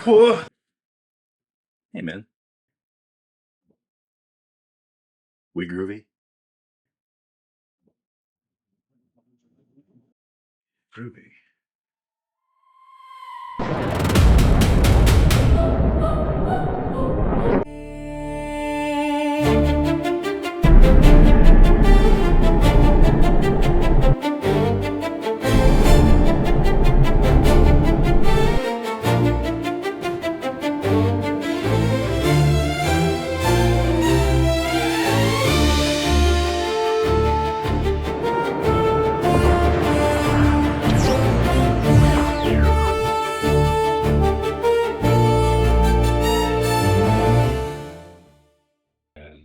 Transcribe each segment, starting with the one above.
What? Hey, man. We groovy? Groovy.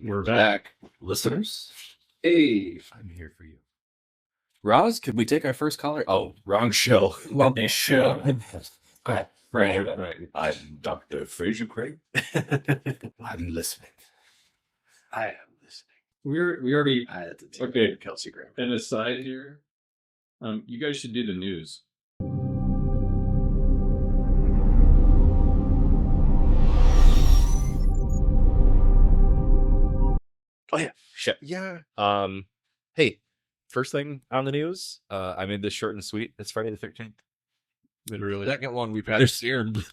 We're back. Listeners, Hey, I'm here for you. Roz, could we take our first caller? Oh, wrong show. love this show. Right. I'm Dr. Fraser Craig. I'm listening. I am listening. We already I had to take okay. Kelsey Grammer. An aside here. You guys should do the news. Oh yeah, shit. Yeah. Hey, first thing on the news. I made this short and sweet. It's Friday the 13th. Literally. Second one we've had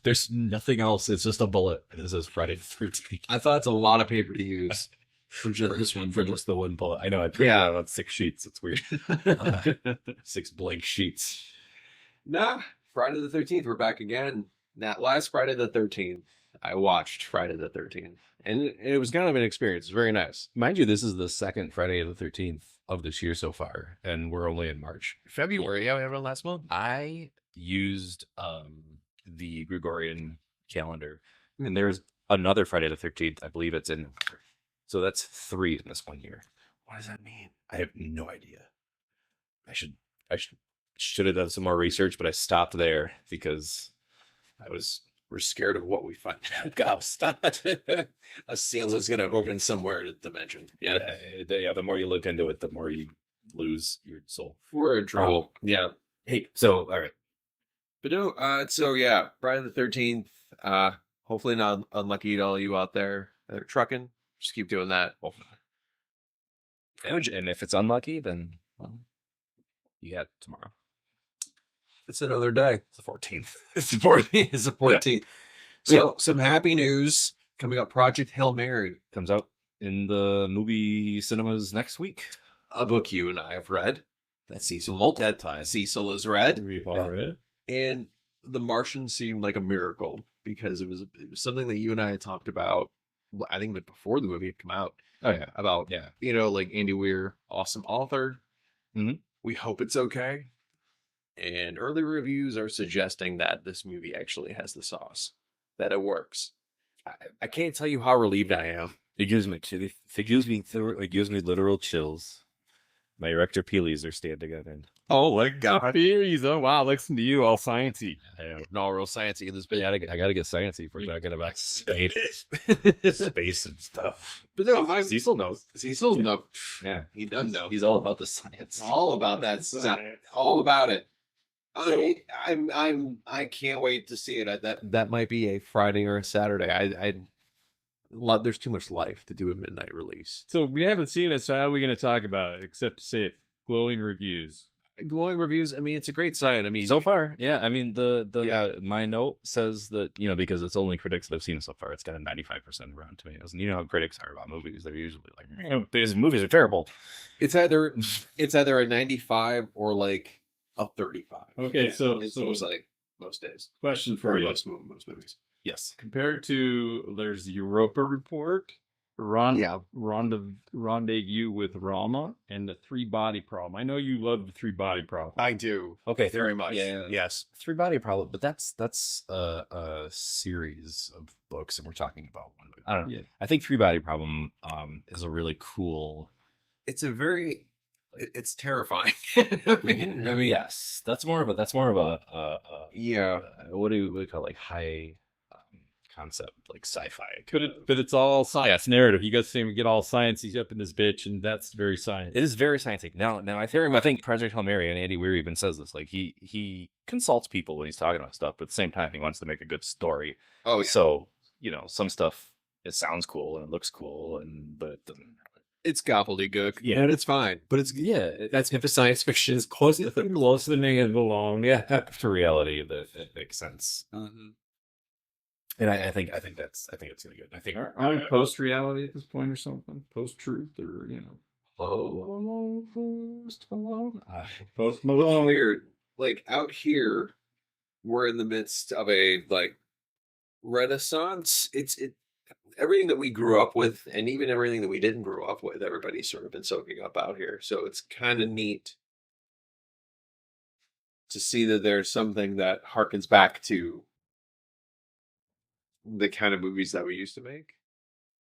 there's nothing else. It's just a bullet. This is Friday the 13th. I thought it's a lot of paper to use for just this one. For just the one bullet. I know. I Yeah. about 6 sheets. It's weird. 6 blank sheets. Nah, Friday the 13th. We're back again. That last Friday the 13th, I watched Friday the 13th, and it was kind of an experience. It's very nice. Mind you, this is the second Friday the 13th of this year so far, and we're only in March. February, yeah, we have it last month. I used the Gregorian calendar, and there's another Friday the 13th. I believe it's in November. So that's 3 in this one year. What does that mean? I have no idea. I should have done some more research, but I stopped there because We're scared of what we find out. God, stop it. A seal is going to open somewhere in the dimension. Yeah, the more you look into it, the more you lose your soul. we're in trouble. Yeah. Hey, so all right. But no, so yeah, Friday the 13th. Hopefully not unlucky to all you out there that are trucking. Just keep doing that. And if it's unlucky, then well, you got tomorrow. It's another day. It's the 14th. It's the 14th. It's the 14th. So some happy news coming up. Project Hail Mary, Comes out in the movie cinemas next week. a book you and I have read. That Cecil Cecil has read. We've all read it. And The Martian seemed like a miracle because it was something that you and I had talked about. I think before the movie had come out. Oh yeah. About Yeah. like Andy Weir, awesome author. Mhm. We hope it's okay. And early reviews are suggesting that this movie actually has the sauce, that it works. I can't tell you how relieved I am. It gives me literal chills. My erector peelies are standing on end. Oh my god! Theories. Oh wow, listen to you, all sciencey. No real sciencey in this bit. I gotta get sciencey for talking about space, space and stuff. But no, Cecil knows. Cecil no, Yeah, he does know. he's all about the science. All about that stuff. All about it. I can't wait to see it. That might be a Friday or a Saturday. There's too much life to do a midnight release. So we haven't seen it, so how are we going to talk about it except to say it? Glowing reviews. Glowing reviews. I mean, it's a great sign. I mean, So far, yeah. I mean, my note says that because it's only critics that have seen it so far. It's got a 95% Rotten Tomatoes, and you know how critics are about movies. They're usually like, these movies are terrible. it's either a 95 or like a 35. Okay, so It's like most days. question for you. Most movies. Yes. Compared to there's Europa Report, Rendezvous with Rama, and the Three Body Problem. I know you love the Three Body Problem. I do. Okay. Very much. Yeah. Yes. Three Body Problem, but that's a series of books, and we're talking about one movie. I don't know. Yeah. I think Three Body Problem is a really cool. It's terrifying. I mean, yes, that's more of a yeah. what do we call it, like high concept, like sci-fi. But it's all science narrative. You got to see him get all sciencey up in this bitch, and that's very science. It is very scientific. Now I think Project Hail Mary, and Andy Weir even says this. Like he consults people when he's talking about stuff, but at the same time he wants to make a good story. Oh, yeah. So some stuff it sounds cool and it looks cool, but it doesn't. It's gobbledygook. Yeah, And it's fine. but it's that's if the science fiction is close to the name belong. Yeah, To reality, that it makes sense. And I think it's gonna be good. I think Aren't we post reality at this point or something? Post truth or post Malone. Weird. Like out here, we're in the midst of a renaissance. It's everything that we grew up with, and even everything that we didn't grow up with, everybody's sort of been soaking up out here. So it's kind of neat to see that there's something that harkens back to the kind of movies that we used to make,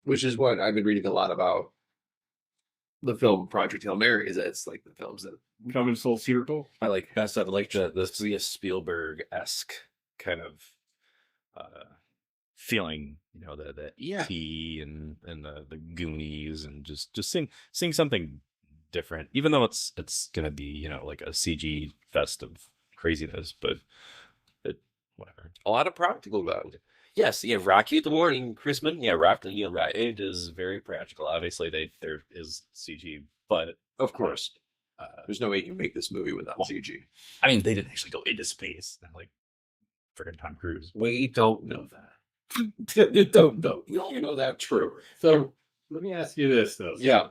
which is what I've been reading a lot about the film Project Hail Mary. Is that it's like the films that Coming full circle. I like the Spielberg-esque kind of feeling, the E.T. and the Goonies, and just seeing something different, even though it's gonna be like a CG fest of craziness, but whatever. a lot of practical value. Yes, yeah, Rocky the Morning, Chrisman, yeah, Rocky, you're right. It is very practical. Obviously, there is CG, but Of course, there's no way you can make this movie without CG. I mean, they didn't actually go into space, not like freaking Tom Cruise. We don't know that. you don't know. We all know that true. So let me ask you this though. Yeah.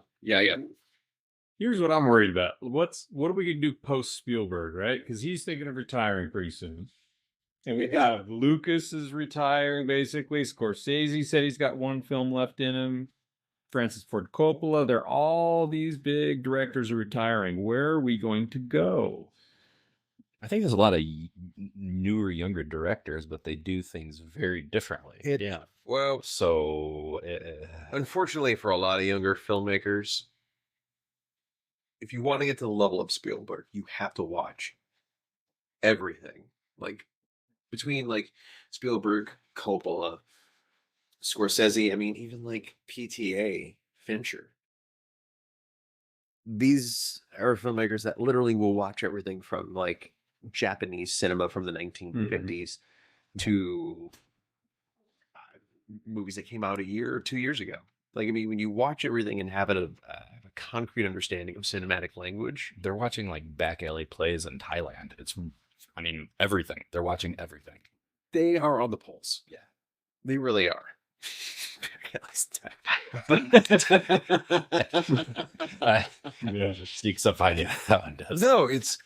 Here's what I'm worried about. What are we gonna do post Spielberg, right? Because he's thinking of retiring pretty soon. And we have Lucas is retiring basically. Scorsese said he's got one film left in him. Francis Ford Coppola. They're all these big directors are retiring. Where are we going to go? I think there's a lot of newer, younger directors, but they do things very differently. Yeah. Well, So, unfortunately for a lot of younger filmmakers, if you want to get to the level of Spielberg, you have to watch everything. Like between Spielberg, Coppola, Scorsese, I mean even PTA, Fincher. These are filmmakers that literally will watch everything from Japanese cinema from the 1950s to movies that came out a year or 2 years ago. When you watch everything and have a concrete understanding of cinematic language, they're watching back alley plays in Thailand. Everything. They're watching everything. they are on the pulse. Yeah. They really are. Sneaks up on you. That one does. No, it's.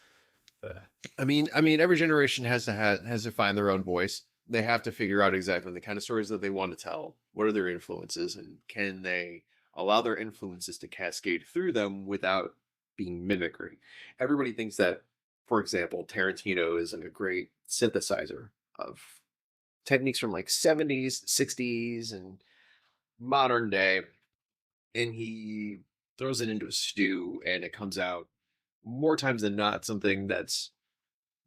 I mean, every generation has to find their own voice. They have to figure out exactly the kind of stories that they want to tell. What are their influences, and can they allow their influences to cascade through them without being mimicry? Everybody thinks that, for example, Tarantino is a great synthesizer of techniques from 70s, 60s, and modern day, and he throws it into a stew, and it comes out more times than not something that's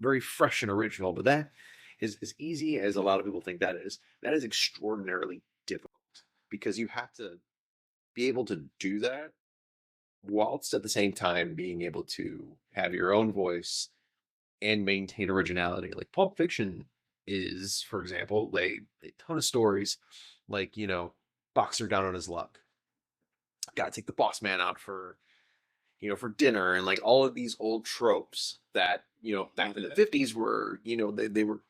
very fresh and original. But that is as easy as a lot of people think that is. That is extraordinarily difficult, because you have to be able to do that whilst at the same time being able to have your own voice and maintain originality. Like Pulp Fiction is, for example, a ton of stories boxer down on his luck. Gotta take the boss man out for dinner, and all of these old tropes that, back in the 50s were,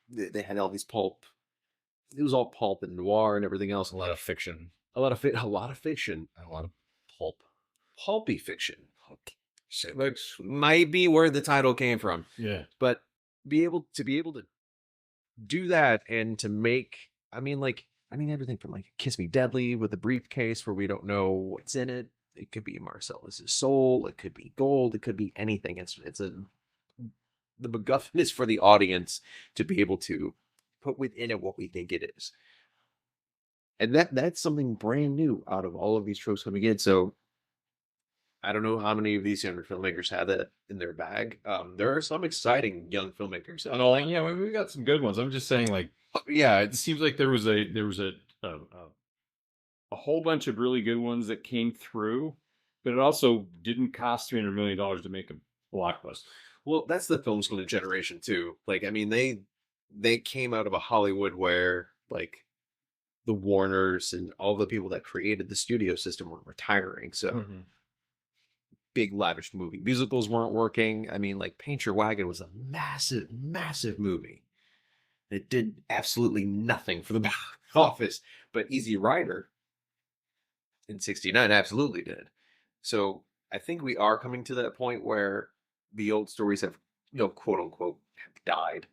they had all these pulp. It was all pulp and noir and everything else. A lot of fiction. A lot of fiction. A lot of pulp. Pulpy fiction. Which might be where the title came from. Yeah. But be able to do that, and to make, everything from Kiss Me Deadly with a briefcase where we don't know what's in it. It could be Marcellus's soul. It could be gold. It could be anything. The MacGuffin is for the audience to be able to put within it what we think it is. And that's something brand new out of all of these tropes coming in. So I don't know how many of these younger filmmakers have that in their bag. There are some exciting young filmmakers. Yeah, we got some good ones. I'm just saying, Yeah, It seems like there was a whole bunch of really good ones that came through, but it also didn't cost $300 million to make a blockbuster. well, that's the film school generation too. Like, I mean, they came out of a Hollywood where like the Warners and all the people that created the studio system were retiring. So big lavish movie musicals weren't working. I mean, like Paint Your Wagon was a massive, massive movie. It did absolutely nothing for the box office, but Easy Rider in '69 absolutely did. So I think we are coming to that point where the old stories have, quote unquote, have died.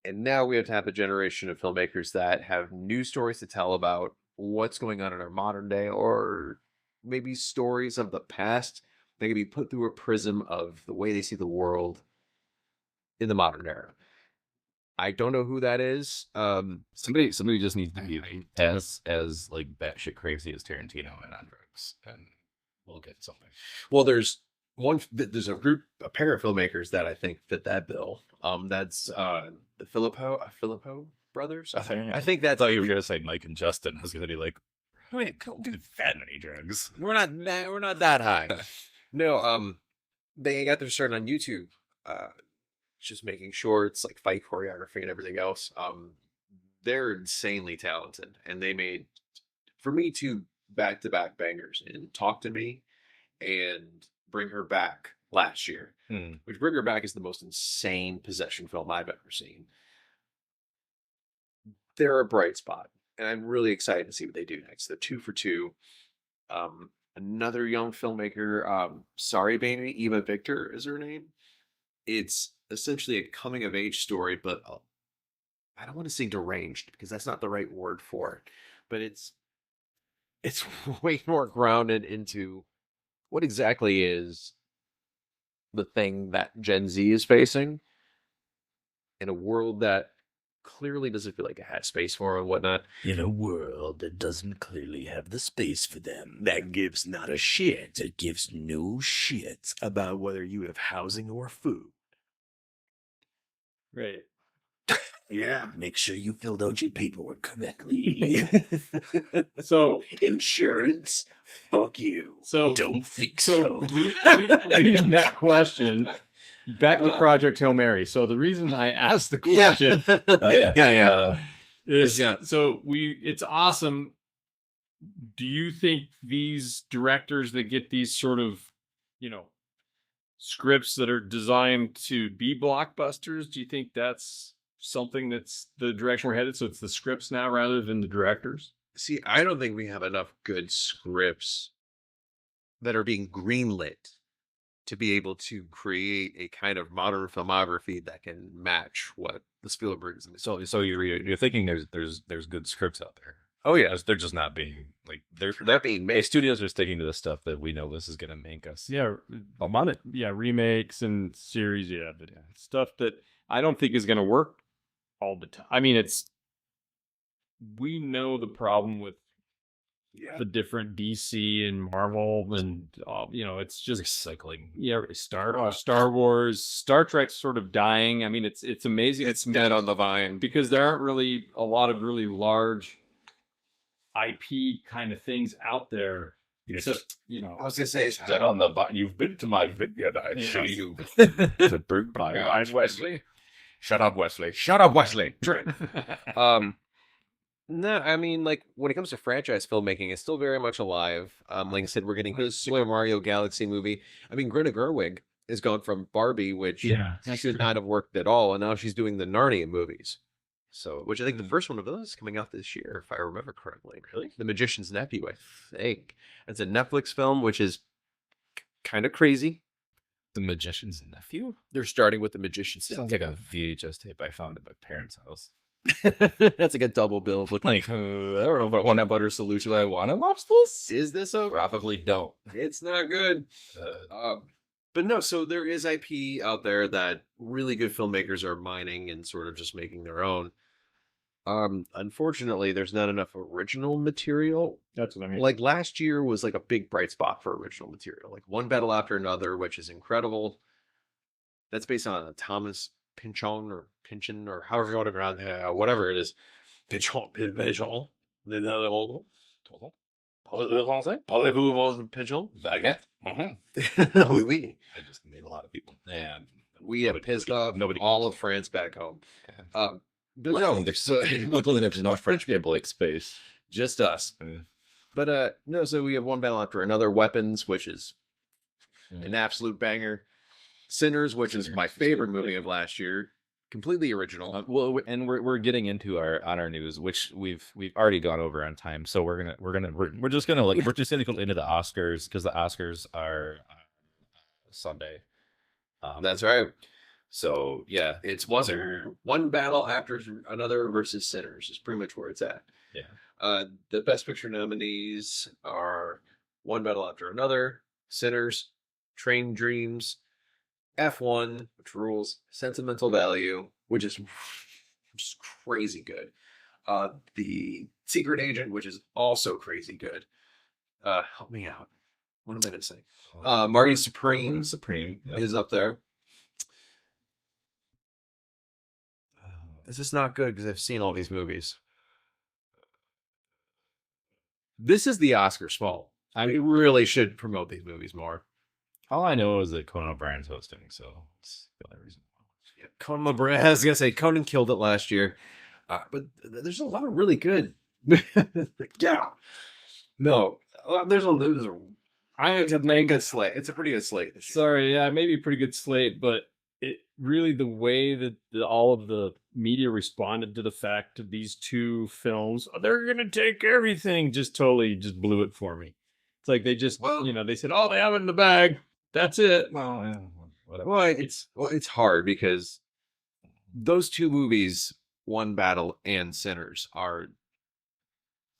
And now we have to have a generation of filmmakers that have new stories to tell about what's going on in our modern day, or maybe stories of the past. They can be put through a prism of the way they see the world in the modern era. I don't know who that is. Somebody just needs to be as like batshit crazy as Tarantino and on drugs, and we'll get something. Well, there's a pair of filmmakers that I think fit that bill. That's the Filippo brothers. I think I that's thought you were gonna say Mike and Justin. I was gonna be like, wait, don't do that many drugs. we're not that high. No, they got their start on YouTube. Just making shorts, like fight choreography and everything else. They're insanely talented, and they made, for me, two back-to-back bangers in Talk to Me and Bring Her Back last year. Which Bring Her Back is the most insane possession film I've ever seen. They're a bright spot, and I'm really excited to see what they do next. They're 2 for 2. Another young filmmaker, Sorry Baby, Eva Victor is her name. It's essentially a coming of age story, but I don't want to say deranged because that's not the right word for it. But it's way more grounded into what exactly is the thing that Gen Z is facing in a world that clearly doesn't feel like it has space for and whatnot. In a world that doesn't clearly have the space for them, that gives not a shit, it gives no shit about whether you have housing or food. Right. Yeah, make sure you filled out your paperwork correctly. So Insurance, fuck you. So Don't think so. that question back to Project Hail Mary. So the reason I asked the question is so it's awesome. Do you think these directors that get these sort of, scripts that are designed to be blockbusters, do you think that's something that's the direction we're headed? So it's the scripts now rather than the directors? See, I don't think we have enough good scripts that are being greenlit to be able to create a kind of modern filmography that can match what the Spielbergs and So you're thinking there's good scripts out there. oh yeah, They're just not being like they're being made. studios are sticking to the stuff that we know this is gonna make us. Yeah, I'm on it. yeah, remakes and series, but stuff that I don't think is going to work all the time. I mean, we know the problem with the different DC and Marvel, and it's just Recycling. Star Wars, Star Trek's sort of dying. I mean, it's amazing. It's dead on the vine. because there aren't really a lot of really large IP kind of things out there. Yes. So, I was gonna say, That on the button. You've been to my vineyard. I show you. To bring by eyes, Wesley. Shut up, Wesley. Shut up, Wesley. no, I mean, like when it comes to franchise filmmaking, it's still very much alive. Like I said, we're getting a Super Mario Galaxy movie. I mean, Greta Gerwig has gone from Barbie, which should not have worked at all, and now she's doing the Narnia movies. So, which I think the first one of those is coming out this year, if I remember correctly. Really? The Magician's Nephew, I think. It's a Netflix film, which is kind of crazy. The Magician's Nephew? They're starting with The Magician's Sounds like a VHS tape I found at my parents' house. That's like a double bill. Like, I don't know if I want a butter solution. I want to watch this. Is this a? Probably don't. It's not good. But no, so there is IP out there that really good filmmakers are mining and sort of just making their own. Unfortunately, there's not enough original material. that's what I mean. Like last year was like a big bright spot for original material, like One Battle After Another, which is incredible. That's based on a Thomas Pinchon or Pinchin or however you want to pronounce it, whatever it is. Pinchon. Parlez-vous Pinchon? Baguette. Oui, oui. I just made a lot of people. And We have pissed off nobody- all of France back home. No, there's there's no French people like space. Just us. But no, so we have one battle after another. Weapons, which is an absolute banger. Sinners, which is my favorite movie of last year. Completely original. Well, and we're getting into our news, which we've already gone over on time. So we're just gonna go into the Oscars because the Oscars are Sunday. That's right. So yeah, It's one battle after another versus Sinners is pretty much where it's at. Yeah. The Best Picture nominees are One Battle After Another, Sinners, Train Dreams, F1, which rules, Sentimental Value, which is just crazy good. The Secret Agent, which is also crazy good. Help me out. What am I going to say? Marty Supreme Yep. is up there. This is not good because I've seen all these movies. This is the Oscars' fault. I really should promote these movies more. All I know is that Conan O'Brien's hosting, so it's the only reason. Conan O'Brien, I was gonna say Conan killed it last year, but there's a lot of really good. Yeah, no, there's a. I have to make a slate. It's a pretty good slate. This year. Sorry, yeah, maybe a pretty good slate, but it really the way that all of the media responded to the fact of these two films, they're gonna take everything, just totally just blew it for me. It's like they just, they said, "Oh, they have it in the bag. That's it." Well, yeah, whatever. Well, it's hard because those two movies, One Battle and Sinners,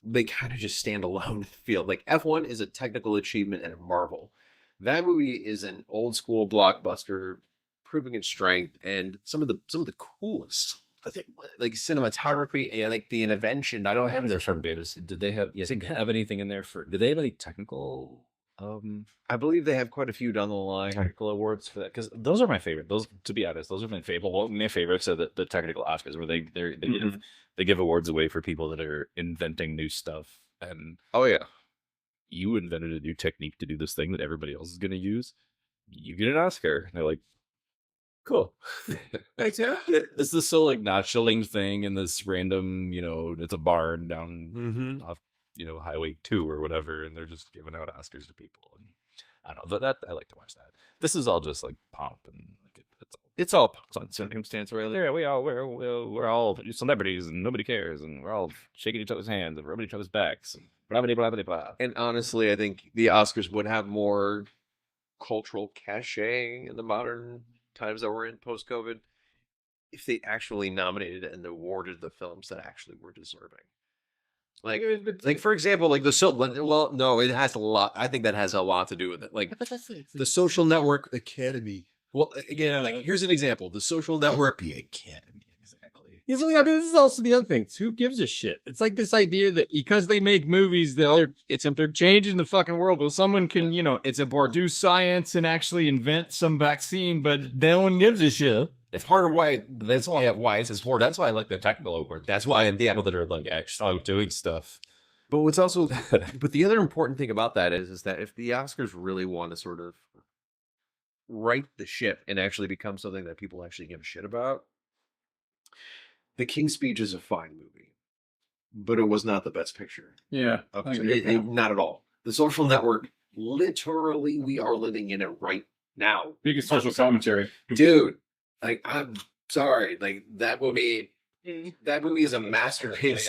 they kind of just stand alone. Feel like F1 is a technical achievement and a marvel. That movie is an old school blockbuster, proving its strength and some of the coolest. I think like cinematography and like the invention. I don't have Their front datas. Did they have? Yes, have anything in there for? Did they have any technical? I believe they have quite a few down the line. Technical awards for that because those are my favorite. Those, to be honest, those are my favorite. Well, my favorites are the technical Oscars where they give awards away for people that are inventing new stuff. And Oh yeah. you invented a new technique to do this thing that everybody else is going to use. You get an Oscar. And they're like, cool. Thanks, yeah. It's this so like not chilling thing in this random, it's a barn down off, Highway 2 or whatever, and they're just giving out Oscars to people. And I don't know, that I like to watch that. This is all just like pomp and like It's all on circumstance, really. Yeah, we're all celebrities and nobody cares, and we're all shaking each other's hands and rubbing each other's backs. And blah, blah, blah, blah, blah. And honestly, I think the Oscars would have more cultural cachet in the modern times that we're in post-COVID if they actually nominated and awarded the films that actually were deserving. Like for example, like no, it has a lot. I think that has a lot to do with it. Like the Social Network Academy. Well, again, like here's an example: the Social Network Academy. Exactly. This is also the other thing. Who gives a shit? It's like this idea that because they make movies, they're changing the fucking world. Well, someone can, it's important do science and actually invent some vaccine, but no one gives a shit. It's part of why. That's why it's important. That's why I like the technical award. That's why the people that are like actually doing stuff. But what's also, but the other important thing about that is that if the Oscars really want to sort of right the ship and actually become something that people actually give a shit about, The King's Speech is a fine movie, but it was not the best picture. Yeah. Not at all. The Social Network, literally, we are living in it right now. Biggest social commentary. Dude, like, I'm sorry. Like, that movie is a masterpiece.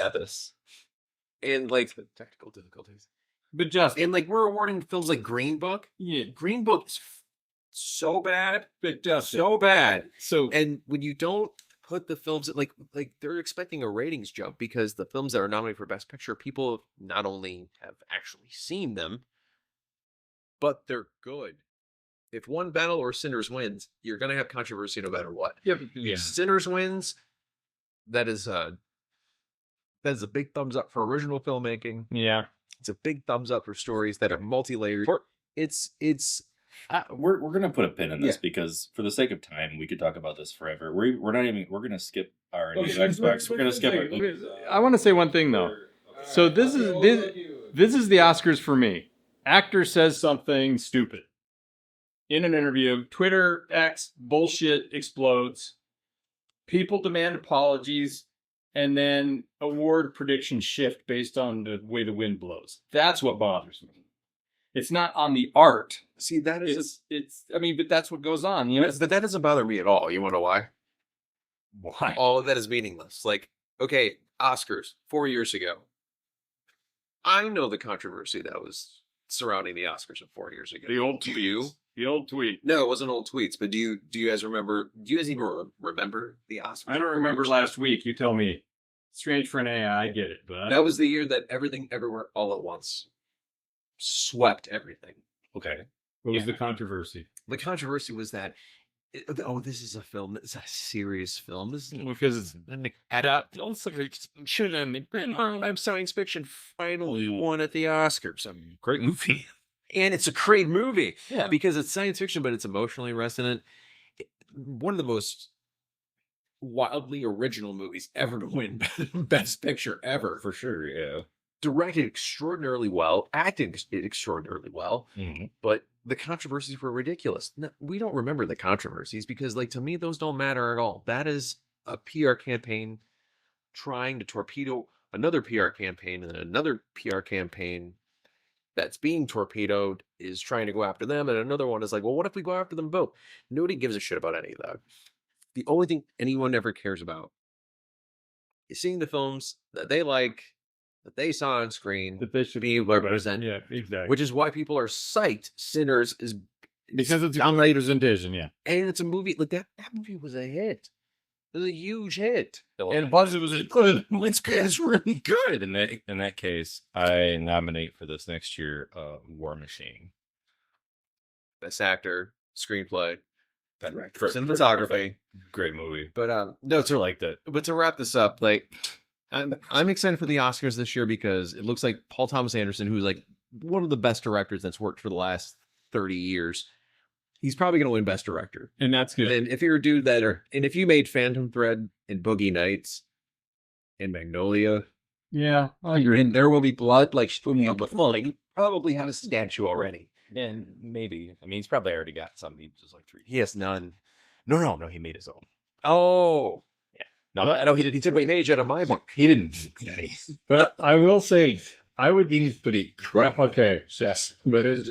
And like The technical difficulties. But just, and like we're awarding films like Green Book. yeah, Green Book is so bad, but just, so bad. so And when you don't put the films like they're expecting a ratings jump because the films that are nominated for Best Picture, people not only have actually seen them, but they're good. If One Battle or Sinners wins, you're gonna have controversy no matter what. yeah, If Sinners wins, that is a big thumbs up for original filmmaking. yeah. It's a big thumbs up for stories that are multi-layered. It's We're gonna put a pin in this Yeah. because for the sake of time, we could talk about this forever. We're not even. We're gonna skip our new Xbox. We're gonna skip our. I want to say one thing though. So this is the Oscars for me. Actor says something stupid in an interview. Twitter X bullshit explodes. People demand apologies, and then award predictions shift based on the way the wind blows. That's what bothers me. It's not on the art. See, that is It's. I mean, but that's what goes on. You know, but that doesn't bother me at all. You want to know why? why? All of that is meaningless. Like, okay, Oscars 4 years ago. I know the controversy that was surrounding the Oscars of 4 years ago. The old Do you? The old tweet. No, it wasn't old tweets. But do you guys remember? Do you guys even remember the Oscars? I don't remember last week. You tell me. Strange for an AI. I get it, but That was the year that Everything Everywhere All at Once swept everything. Okay. what was the controversy? The controversy was that, this is a film. It's a serious film. This is Because it's an I'm science fiction finally won at the Oscars. Great movie. And it's a great movie. Yeah. Because it's science fiction, but it's emotionally resonant. One of the most wildly original movies ever to win Best Picture ever. For sure. Yeah. Directed extraordinarily well, acted extraordinarily well, but the controversies were ridiculous. No, we don't remember the controversies because, like, to me, those don't matter at all. That is a PR campaign trying to torpedo another PR campaign, and another PR campaign that's being torpedoed is trying to go after them, and another one is like, well, what if we go after them both? Nobody gives a shit about any of that. The only thing anyone ever cares about is seeing the films that they like, that they saw on screen, that they should be represented. Yeah, exactly. Which is why people are psyched. Sinners is because it's on representation. Yeah, and it's a movie like that. That movie was a hit. It was a huge hit. and budget was good. It's really good. In that case, I nominate for this next year, War Machine. Best actor, screenplay, For cinematography. Great movie. But no, I liked it. but to wrap this up, like I'm excited for the Oscars this year because it looks like Paul Thomas Anderson, who's like one of the best directors that's worked for the last 30 years, he's probably going to win Best Director. And that's good. And if you're a dude and if you made Phantom Thread and Boogie Nights and Magnolia, Yeah, You're in There Will Be Blood, like, you probably have a statue already. And maybe. I mean, he's probably already got some. He just like 3. he has none. No. He made his own. Oh, No, I know he did. He did wait age out of my book. He didn't. but I will say I would be pretty crap. Okay, yes, but here's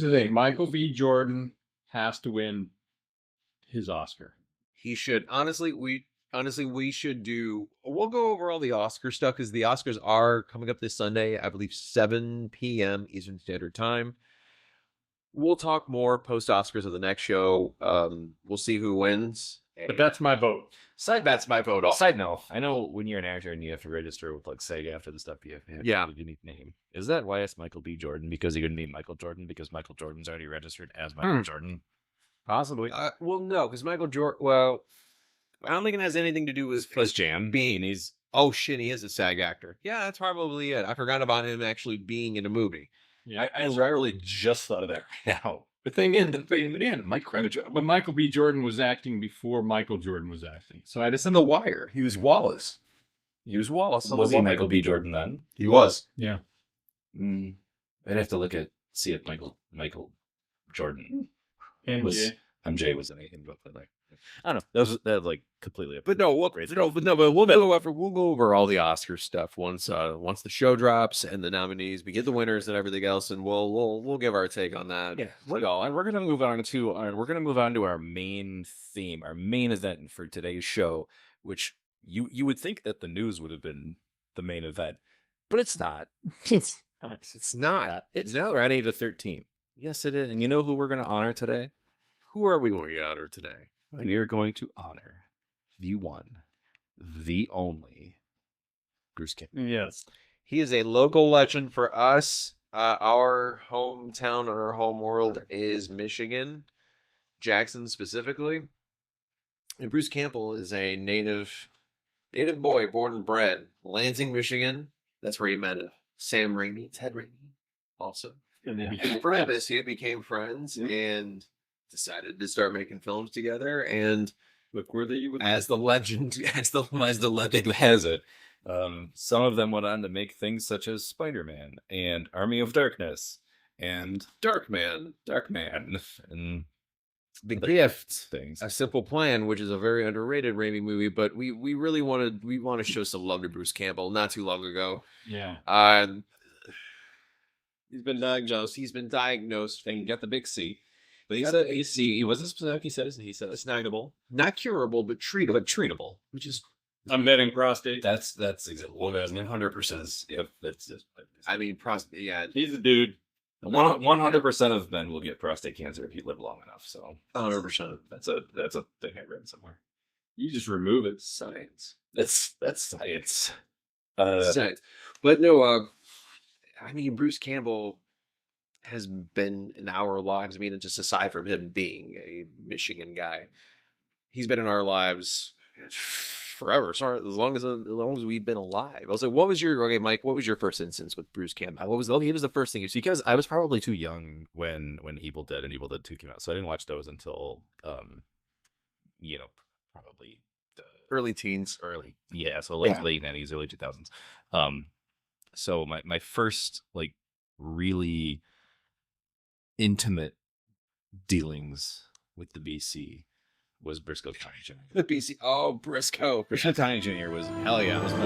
the thing: Michael B. Jordan has to win his Oscar. he should. Honestly, we should do. We'll go over all the Oscar stuff because the Oscars are coming up this Sunday. I believe 7 p.m. Eastern Standard Time. We'll talk more post Oscars of the next show. We'll see who wins. But that's my vote. That's my vote. Off. Side note, I know when you're an actor and you have to register with like Sega after the stuff you have Yeah. a unique name. Is that why it's Michael B. Jordan? Because you're gonna need Michael Jordan because Michael Jordan's already registered as Michael Jordan? Possibly. Well, no, because Michael Jordan. Well, I don't think it has anything to do with Plus Jam. being. He's shit. He is a SAG actor. Yeah, that's probably it. I forgot about him actually being in a movie. Yeah, I rarely just thought of that right now. the thing is, but Michael B. Jordan was acting before Michael Jordan was acting. So I just It's in The Wire. He was Wallace. Was he Michael B. Jordan then? He was. yeah. I'd have to see if Michael Jordan And was MJ was anything but like I don't know. That was like completely. But no, we'll go over all the Oscar stuff once the show drops and the nominees. We get the winners and everything else, and we'll give our take on that. Yeah, and we're gonna move on to our main theme, our main event for today's show, which you would think that the news would have been the main event, but it's not. It's not. It's Friday the 13th. Yes, it is. And you know who we're gonna honor today? Who are we going to honor today? We are going to honor the one, the only Bruce Campbell. Yes. He is a local legend for us. Our hometown and our home world is Michigan, Jackson specifically. And Bruce Campbell is a native boy, born and bred, Lansing, Michigan. That's where he met Sam Raimi, Ted Raimi, also. And they became friends. He became friends and decided to start making films together. And Look where they As the legend has it, some of them went on to make things such as Spider-Man and Army of Darkness and Darkman. Darkman and The Gift, things. A Simple Plan, which is a very underrated Raimi movie, but we really want to show some love to Bruce Campbell. Not too long ago, he's been diagnosed And got the big C. but He wasn't specific. He said it's not curable, but treatable, which is I'm betting prostate. that's exactly 100%. Yep, that's just. I mean, yeah, He's a dude. 100% of men will get prostate cancer if you live long enough. So 100%. that's a thing I read somewhere. You just remove it. Science. That's science. Science. But no, I mean, Bruce Campbell has been in our lives. I mean, just aside from him being a Michigan guy, he's been in our lives forever. Sorry, as long as we've been alive. I was like, Mike? What was your first instance with Bruce Campbell? He was the first thing you see? Because I was probably too young when Evil Dead and Evil Dead 2 came out, so I didn't watch those until probably Early teens. so late 90s, early 2000s. So my first like really intimate dealings with the BC was Briscoe County Jr. The BC. Oh, Briscoe. Briscoe County Jr. was hell yeah. Was my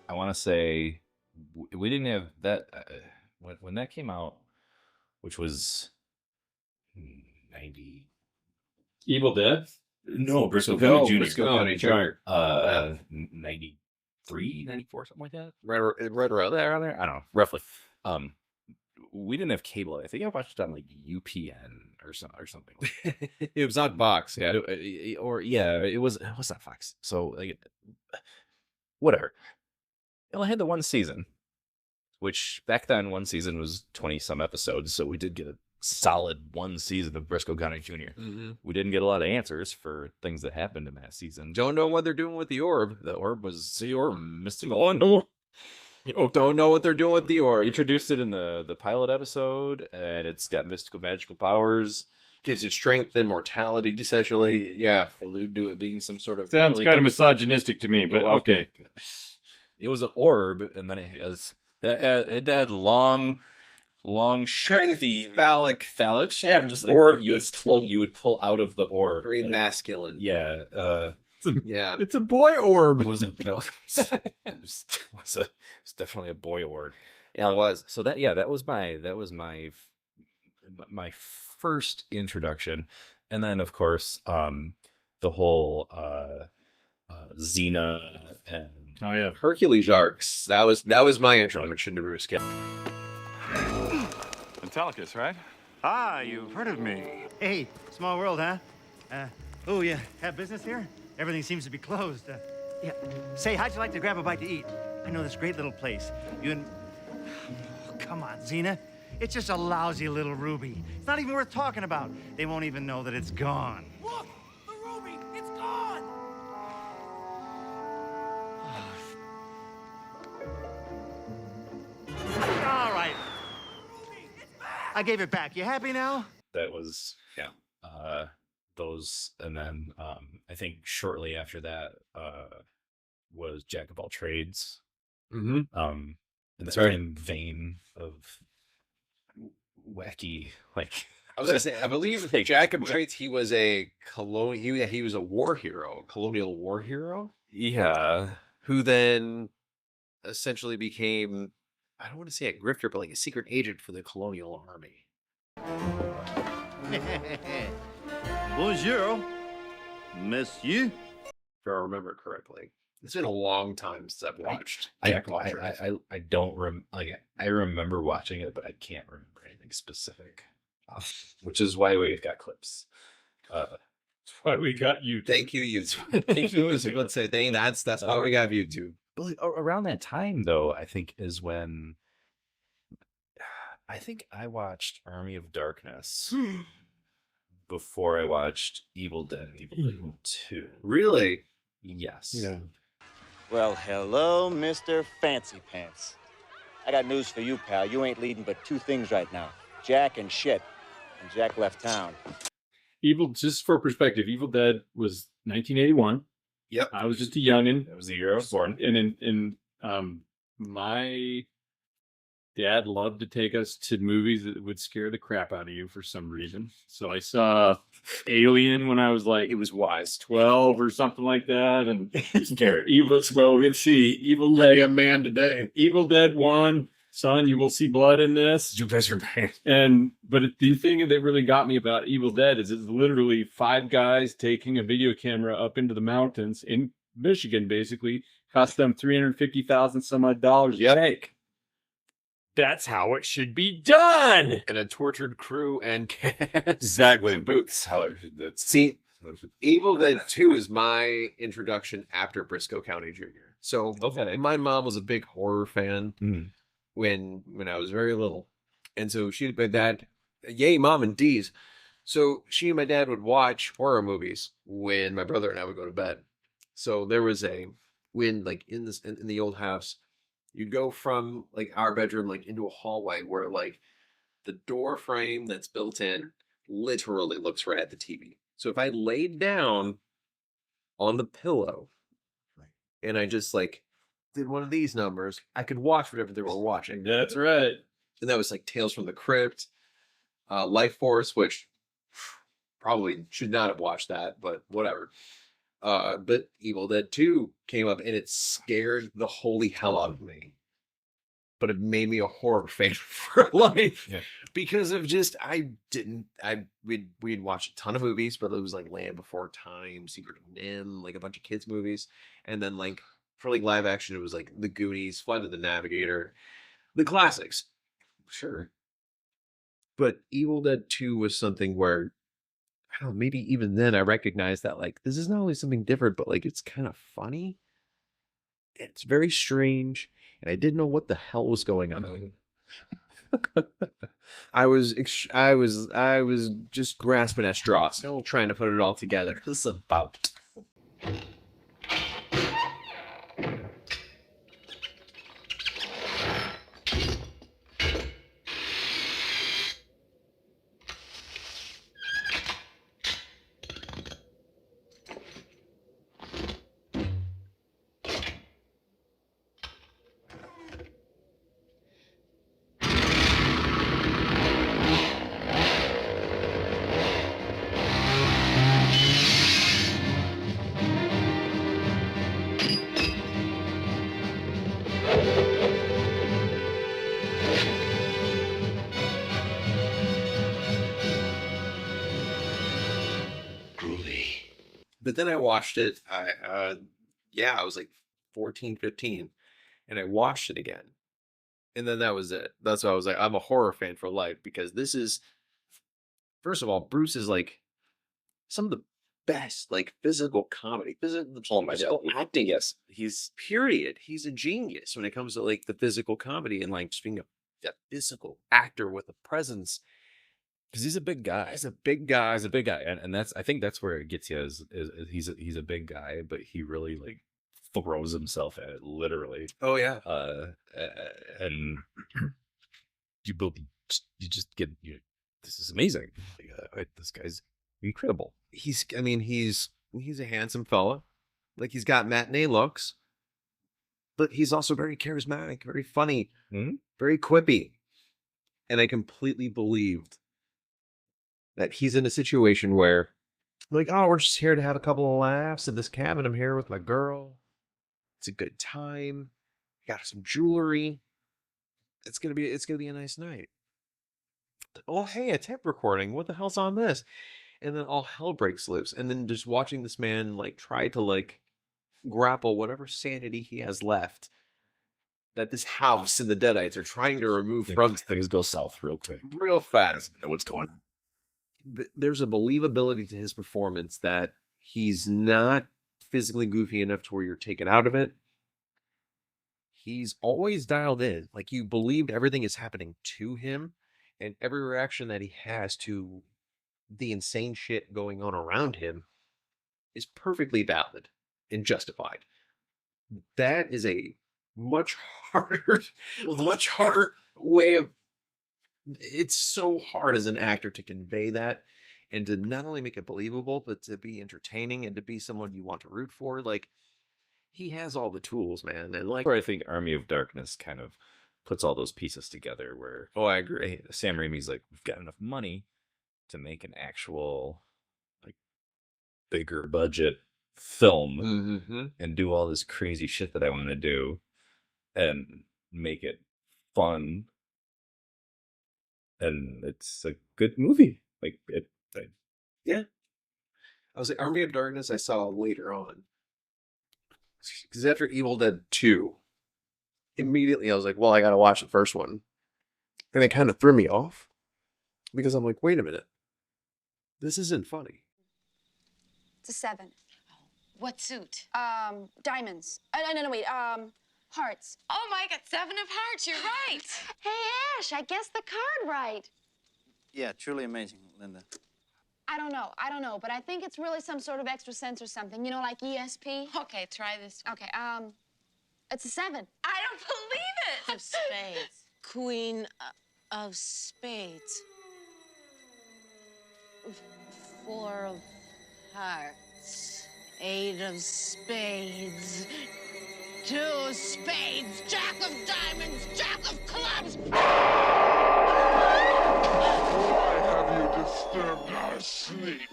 I want to say we didn't have that when that came out, which was 90. Evil Dead? No, Briscoe No, County Jr. Briscoe County Jr. 93, 94, something like that. Right around there. Around there, I don't know, roughly. We didn't have cable. I think I watched it on like UPN or something. It was on Fox. Yeah. It was not Fox. So like, whatever. Well, I had the one season, which back then one season was 20 some episodes, so we did get a solid one season of Briscoe County Jr. Mm-hmm. We didn't get a lot of answers for things that happened in that season. Don't know what they're doing with the orb. The orb was The orb, Mr. Orlando. don't know what they're doing with the orb. Introduced it in the pilot episode, and it's got mystical magical powers. Gives it strength and mortality, essentially. Yeah, allude to it being some sort of. Sounds kind of misogynistic to me, but okay. It was an orb, and then it had long, shiny phallic shaft, just orb you would pull out of the orb. Very masculine. Yeah, Yeah. It's a boy orb. it was definitely a boy orb. Yeah, it was. So that was my first introduction, and then of course the whole Xena and Oh yeah. Hercules arcs. That was my introduction to Bruce Campbell. Metallicus, right? Ah, you've heard of me. Hey, small world, huh? Oh, yeah, have business here? Everything seems to be closed. Yeah, say, how'd you like to grab a bite to eat? I know this great little place. You and... Oh, come on, Xena. It's just a lousy little ruby. It's not even worth talking about. They won't even know that it's gone. Look! The ruby! It's gone! All right. I gave it back. You happy now? that was those, and then I think shortly after that was Jack of All Trades. Mm-hmm. In the Sorry. same vein of wacky, like I was gonna say, I believe Jack of Trades, he was a colonial. He was a war hero, colonial war hero, yeah, who then essentially became, I don't want to say a grifter, but like a secret agent for the colonial army. Bonjour, monsieur. If I remember correctly. It's been a long time since I've watched. I Jack of All Trades. don't I remember watching it, but I can't remember anything specific, Which is why we've got clips. That's why we got you. Thank you, YouTube. Thank you. Let's say that's why we got YouTube. But like, around that time, though, I think is when I think I watched Army of Darkness before I watched Evil Dead and Evil Dead 2. Really? Yes. Yeah. Well, hello, Mr. Fancy Pants. I got news for you, pal. You ain't leading but two things right now. Jack and shit. And Jack left town. Just for perspective, Evil Dead was 1981. Yep. I was just a youngin'. That was the year I was born. And my dad loved to take us to movies that would scare the crap out of you for some reason. So I saw Alien when I was like, It was wise. 12 or something like that. And Evil Dead. A man today. Evil Dead 1. Son, you will see blood in this. You guys are bad. But the thing that really got me about Evil Dead is it's literally 5 guys taking a video camera up into the mountains in Michigan, basically. Cost them $350,000 some odd dollars to make. That's how it should be done. And a tortured crew and cast. Exactly. Boots. See, Evil Dead 2 is my introduction after Briscoe County Jr. So my mom was a big horror fan when I was very little. And so she, my dad, yay, mom and D's. So she and my dad would watch horror movies when my brother and I would go to bed. So there was when like in the old house, you'd go from like our bedroom like into a hallway where like the door frame that's built in literally looks right at the TV. So if I laid down on the pillow and I just like did one of these numbers, I could watch whatever they were watching. That's right. And that was like Tales from the Crypt, Life Force, which probably should not have watched that, but whatever. But Evil Dead 2 came up and it scared the holy hell out of me. But it made me a horror fan for life because of just we'd watch a ton of movies, but it was like Land Before Time, Secret of Nim, like a bunch of kids movies, and then like for like live action, it was like The Goonies, Flight of the Navigator, the classics, sure. But Evil Dead 2 was something where I don't know, maybe even then I recognized that like this is not only something different, but like it's kind of funny. It's very strange. And I didn't know what the hell was going on. I was just grasping at straws, still trying to put it all together. This is about. But then I watched it. I was like 14, 15, and I watched it again. And then that was it. That's why I was like, I'm a horror fan for life because this is, first of all, Bruce is like some of the best, like physical comedy, physical acting. Yes, he's a genius when it comes to like the physical comedy and like just being a physical actor with a presence. Because he's a big guy. He's a big guy. And I think that's where it gets you is he's a big guy, but he really like throws himself at it literally. Oh yeah. And you just get this is amazing. This guy's incredible. He's a handsome fella. Like he's got matinee looks, but he's also very charismatic, very funny, very quippy. And I completely believed that he's in a situation where, like, oh, we're just here to have a couple of laughs at this cabin. I'm here with my girl. It's a good time. Got some jewelry. It's gonna be a nice night. Oh, hey, a tape recording. What the hell's on this? And then all hell breaks loose. And then just watching this man like try to like grapple whatever sanity he has left that this house and the Deadites are trying to remove from things go south real quick, real fast. Know what's going on. There's a believability to his performance that he's not physically goofy enough to where you're taken out of it. He's always dialed in. Like you believed everything is happening to him and every reaction that he has to the insane shit going on around him is perfectly valid. in Justified. That is a much harder, much harder way of. It's so hard as an actor to convey that and to not only make it believable, but to be entertaining and to be someone you want to root for. Like, he has all the tools, man. And like, Where I think Army of Darkness kind of puts all those pieces together where oh, I agree. Sam Raimi's like, we've got enough money to make an actual like bigger budget film Mm-hmm. and do all this crazy shit that I want to do and make it fun. And it's a good movie. Like Yeah. I was like, Army of Darkness I saw later on. Because after Evil Dead 2, immediately I was like, well, I gotta watch the first one. And it kind of threw me off. Because I'm like, wait a minute. This isn't funny. It's a 7. What suit? Diamonds. No, wait. Hearts. Oh my God, 7 of hearts, you're right. Hey, Ash, I guessed the card right. Yeah, truly amazing, Linda. I don't know, but I think it's really some sort of extra sense or something. You know, like ESP. Okay, try this. Okay, it's a 7. I don't believe it. Of spades. Queen of spades. 4 of hearts. 8 of spades. 2 of spades. Jack of diamonds. Jack of clubs. Why have you disturbed our sleep?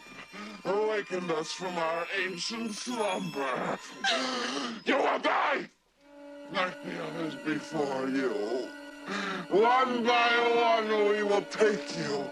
Awakened us from our ancient slumber. You will die! Like the others before you. One by one we will take you.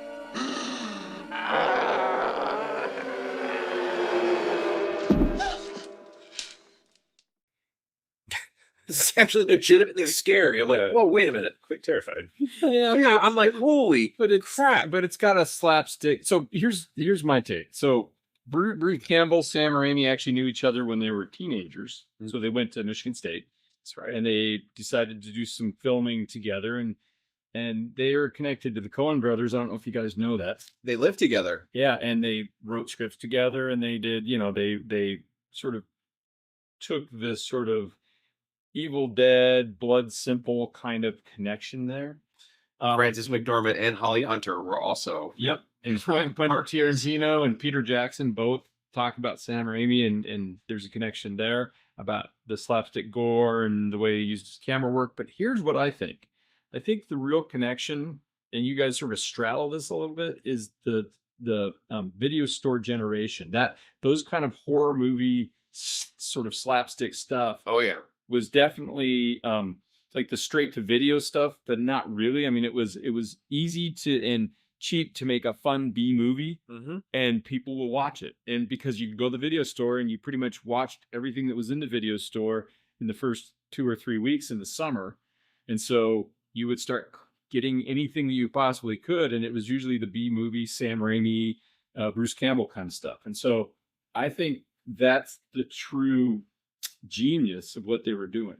This is actually legitimately scary. I'm like, whoa, wait a minute. quite terrified. Yeah, I'm like, holy But it's crap. But it's got a slapstick. So here's my take. So Bruce Campbell, Sam Raimi actually knew each other when they were teenagers. So they went to Michigan State. That's right. And they decided to do some filming together, and they are connected to the Coen brothers. I don't know if you guys know that. They live together. Yeah, and they wrote scripts together, and they did, they sort of took this sort of Evil Dead, Blood Simple kind of connection there. Francis McDormand and Holly Hunter were also. Yep. And Quentin Tarantino and Peter Jackson both talk about Sam Raimi, and there's a connection there about the slapstick gore and the way he used his camera work. But here's what I think. I think the real connection, and you guys sort of straddle this a little bit, is the video store generation. That those kind of horror movie sort of slapstick stuff. Oh, yeah. Was definitely like the straight to video stuff, but not really. I mean, it was easy to and cheap to make a fun B movie, and people will watch it. And because you go to the video store and you pretty much watched everything that was in the video store in the first 2 or 3 weeks in the summer, and so you would start getting anything that you possibly could, and it was usually the B movie, Sam Raimi, Bruce Campbell kind of stuff. And so I think that's the true genius of what they were doing.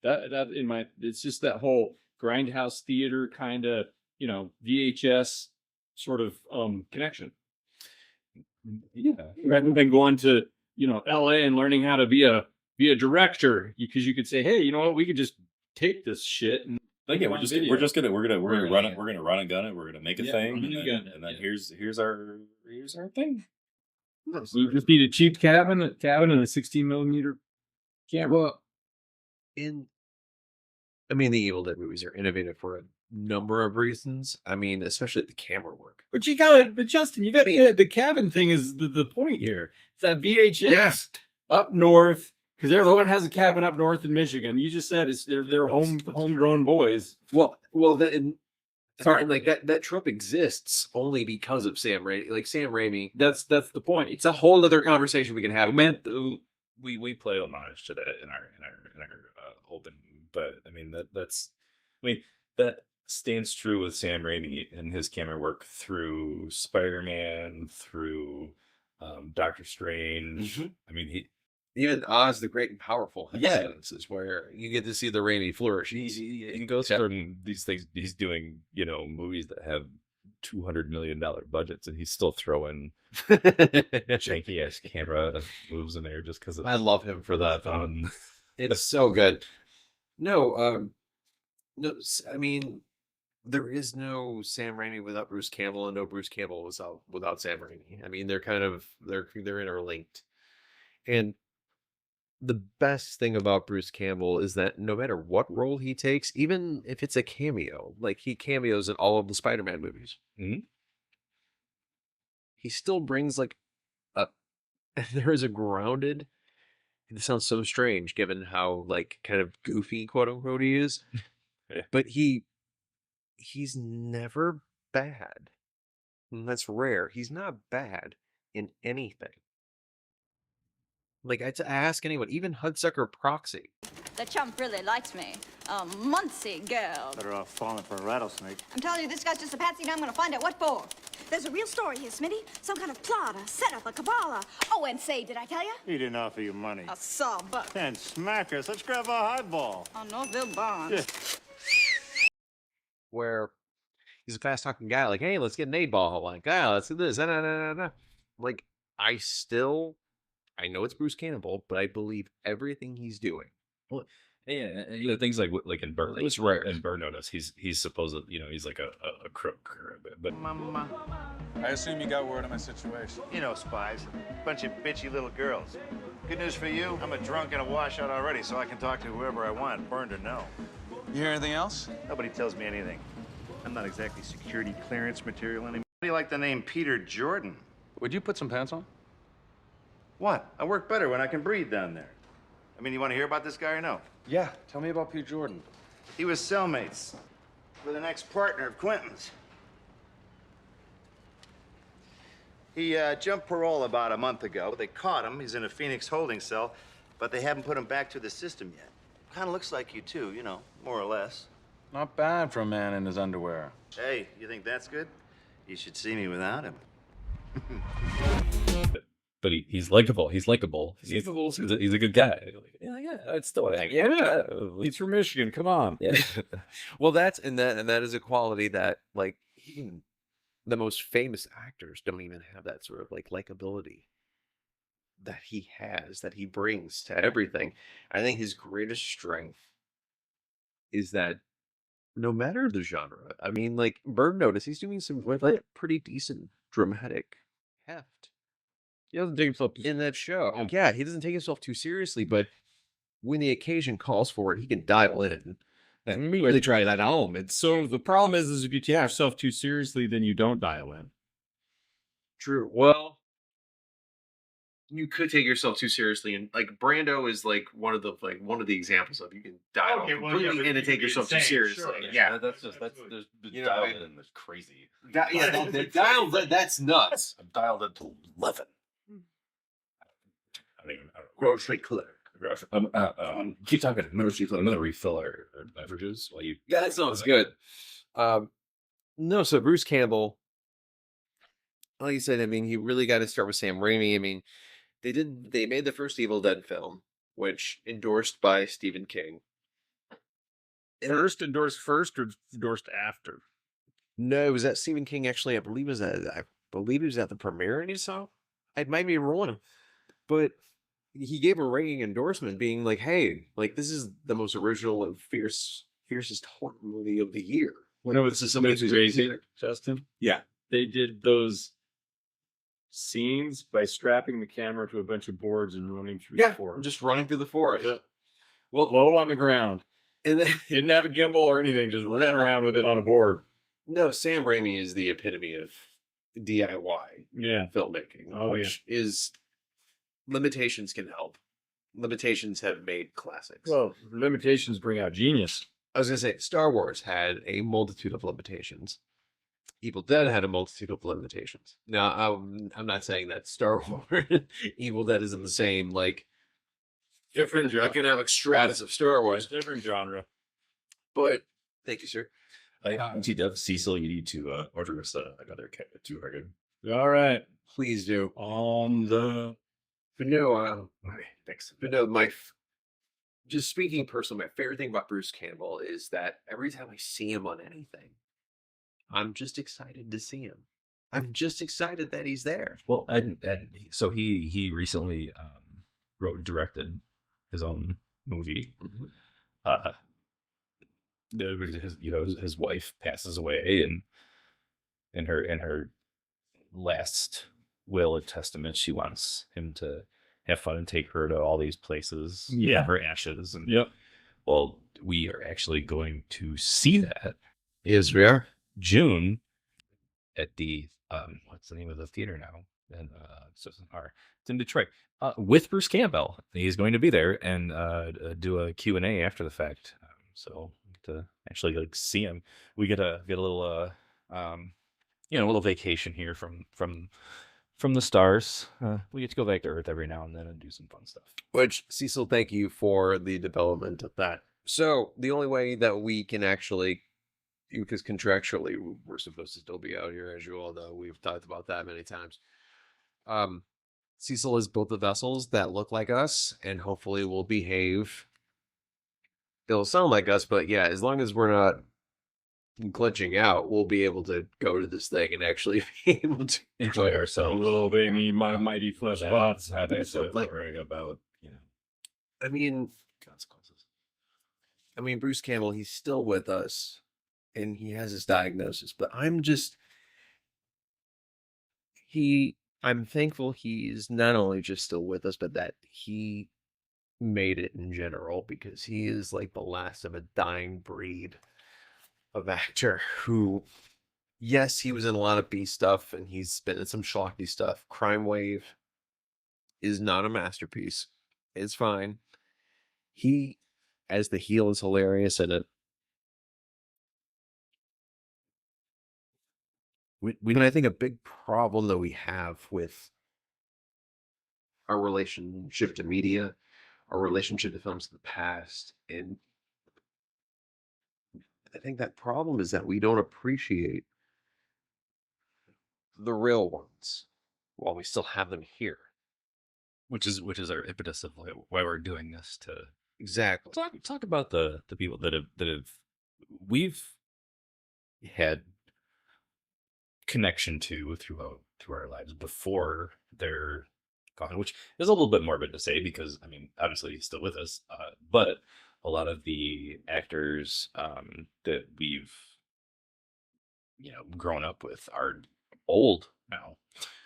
It's just that whole grindhouse theater kind of, VHS sort of connection. Yeah, rather than going to LA and learning how to be a director, because you could say, hey, you know what, we could just take this shit and Like, yeah, we're gonna run it. We're gonna run and gun it. We're gonna make a thing, and then here's our thing. We just need a cheap cabin and a 16mm camera. The Evil Dead movies are innovative for a number of reasons. I mean, especially the camera work. But Justin, you got the cabin thing is the point here. It's that VHS up north, because they're the one that has a cabin up north in Michigan. You just said they're homegrown boys. Well, like that trope exists only because of Sam Raimi. Like Sam Raimi, that's the point. It's a whole other conversation we can have. Man, we play homage to that in our open, but I mean that stands true with Sam Raimi and his camera work through Spider-Man, through Doctor Strange. I mean, even Oz the Great and Powerful. Yeah, is where you get to see the Raimi flourish. He goes from these things. He's doing movies that have $200 million budgets, and he's still throwing janky ass camera moves in there just because I love him for that. fun. It's so good. No, no. I mean, there is no Sam Raimi without Bruce Campbell, and no Bruce Campbell without Sam Raimi. I mean, they're interlinked. And the best thing about Bruce Campbell is that no matter what role he takes, even if it's a cameo, like he cameos in all of the Spider-Man movies, he still brings like a there is a grounded. This sounds so strange given how like kind of goofy quote unquote he is, but he's never bad. And that's rare. He's not bad in anything. Like I ask anyone, even Hudsucker Proxy. The chump really likes me. A Muncie girl. Better off falling for a rattlesnake. I'm telling you, this guy's just a patsy, and I'm gonna find out what for. There's a real story here, Smitty. Some kind of plot, a setup, a cabal. Oh, and say, did I tell you? He didn't offer you money. A sawbuck. And smackers. Let's grab a highball. On Northville Bonds. Where he's a fast talking guy, like, hey, let's get an 8-ball. Like, let's do this. Like, I know it's Bruce Campbell, but I believe everything he's doing. Well, yeah, things like in Burn. It was rare. In Burn Notice, he's supposed to, he's like a crook, but Mama. I assume you got word of my situation. You know, spies. Bunch of bitchy little girls. Good news for you, I'm a drunk and a washout already, so I can talk to whoever I want, burned or no. You hear anything else? Nobody tells me anything. I'm not exactly security clearance material anymore. How do you like the name Peter Jordan? Would you put some pants on? What? I work better when I can breathe down there. I mean, you want to hear about this guy or no? Yeah, tell me about Pete Jordan. He was cellmates with an ex-partner of Quentin's. He jumped parole about a month ago. They caught him. He's in a Phoenix holding cell, but they haven't put him back to the system yet. Kind of looks like you, too, more or less. Not bad for a man in his underwear. Hey, you think that's good? You should see me without him. but he's likable. He's likable. He's a good guy. Yeah, it's still he's from Michigan. Come on. Yeah. Well, that is a quality that like even the most famous actors don't even have that sort of like likability that he has, that he brings to everything. I think his greatest strength is that no matter the genre, I mean, like Burn Notice, he's doing some like pretty decent dramatic heft. He doesn't take himself in that show. Yeah, he doesn't take himself too seriously, but when the occasion calls for it, he can dial in and really try that home. So the problem is if you take yourself too seriously, then you don't dial in. True. Well, you could take yourself too seriously, and like Brando is like one of the examples of you can dial completely in and take yourself too seriously. Sure. Yeah, that's there's dialed in that's crazy. That's nuts. I'm dialed into 11. I don't know. Grocery clerk. Keep talking. Another refill or beverages while you. Yeah, that sounds good. No, so Bruce Campbell, like you said, I mean, he really got to start with Sam Raimi. I mean, they made the first Evil Dead film, which endorsed by Stephen King. Endorsed first or endorsed after? No, it was that Stephen King actually, I believe he was at the premiere and he saw. I might be wrong, but he gave a ringing endorsement being like, hey, like this is the most original and fiercest horror movie of the year. This is something crazy, Justin. Yeah. They did those scenes by strapping the camera to a bunch of boards and running through the forest. Just running through the forest. Yeah. Well, low on the ground. And then didn't have a gimbal or anything, just running around with it on a board. No, Sam Raimi is the epitome of DIY filmmaking. Oh, which is limitations can help. Limitations have made classics. Well, limitations bring out genius. I was going to say, Star Wars had a multitude of limitations. Evil Dead had a multitude of limitations. Now, I'm not saying that Star Wars, Evil Dead is in the same, like, different economic stratus of Star Wars. Different genre. But, thank you, sir. Cecil, you need to order us another 200. All right. Please do. On the... But no, thanks. But no, just speaking personally, my favorite thing about Bruce Campbell is that every time I see him on anything, I'm just excited to see him. I'm just excited that he's there. Well, and so he recently wrote and directed his own movie. Uh, his wife passes away, and in her last will and testament, she wants him to have fun and take her to all these places. Yeah. Her ashes. And Yep. well, we are actually going to see that. Yes, we are. June at the what's the name of the theater now? And it's in Detroit. With Bruce Campbell. He's going to be there and do a Q&A after the fact. So to actually like see him, we get a little a little vacation here from the stars. We get to go back to Earth every now and then and do some fun stuff. Which, Cecil, thank you for the development of that. So the only way that we can actually, because contractually we're supposed to still be out here, as you all know, we've talked about that many times. Cecil has built the vessels that look like us and hopefully will behave. They'll sound like us, but yeah, as long as we're not glitching out, we'll be able to go to this thing and actually be able to enjoy ourselves. Little baby, my mighty flesh pots. Worrying about I mean, consequences. I mean, Bruce Campbell, he's still with us and he has his diagnosis, but I'm thankful he's not only just still with us, but that he made it in general, because he is like the last of a dying breed of actor who, yes, he was in a lot of B stuff and he's been in some schlocky stuff. Crime Wave is not a masterpiece. It's fine. He, as the heel, is hilarious in it. And I think a big problem that we have with our relationship to media, our relationship to films of the past, and I think that problem is that we don't appreciate the real ones while we still have them here. Which is our impetus of why we're doing this, to exactly talk about the people that have we've had connection to through our lives before they're gone, which is a little bit morbid to say because I mean obviously he's still with us, but a lot of the actors that we've grown up with are old now,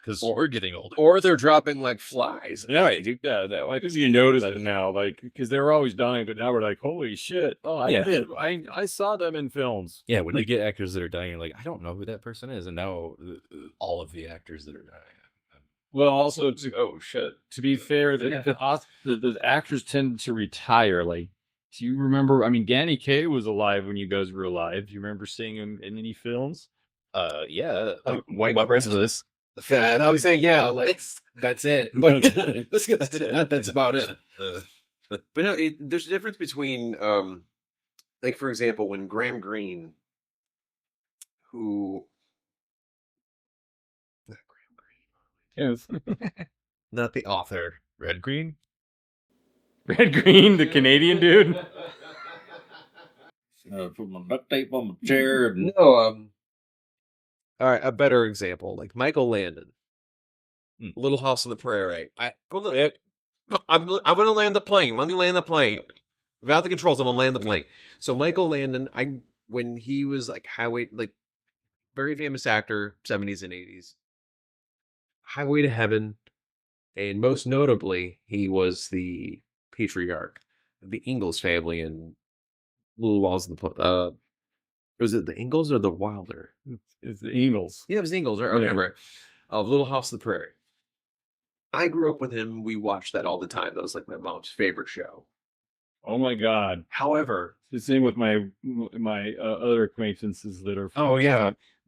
because we're getting older, or they're dropping like flies. Yeah, like you notice it now, like because they were always dying, but now we're like, holy shit! Oh, I saw them in films. Yeah, when you get actors that are dying, like I don't know who that person is, and now all of the actors that are dying. Well, also oh shit. To be fair, the actors tend to retire. Like, do you remember? I mean, Danny Kaye was alive when you guys were alive. Do you remember seeing him in any films? Yeah. White what rest of this? I was saying, yeah, like, that's it. But that's about it. But no, there's a difference between, like, for example, when Graham Greene, who... Not Graham Greene. Yes. Not the author. Red Green? Red Green, the Canadian dude? Put my duct tape on my chair. And... No, all right, a better example, like Michael Landon, Little House on the Prairie. I'm going to land the plane. Let me land the plane. Without the controls, I'm going to land the plane. So Michael Landon, when he was like Highway, like very famous actor, 70s and 80s, Highway to Heaven, and most notably, he was the patriarch of the Ingalls family in Little Walls of the was it the Ingalls or the Wilder? It's the Ingalls. Yeah, it was Ingalls, or whatever. Of Little House on the Prairie. I grew up with him. We watched that all the time. That was like my mom's favorite show. Oh my god. However, the same with my other acquaintances that are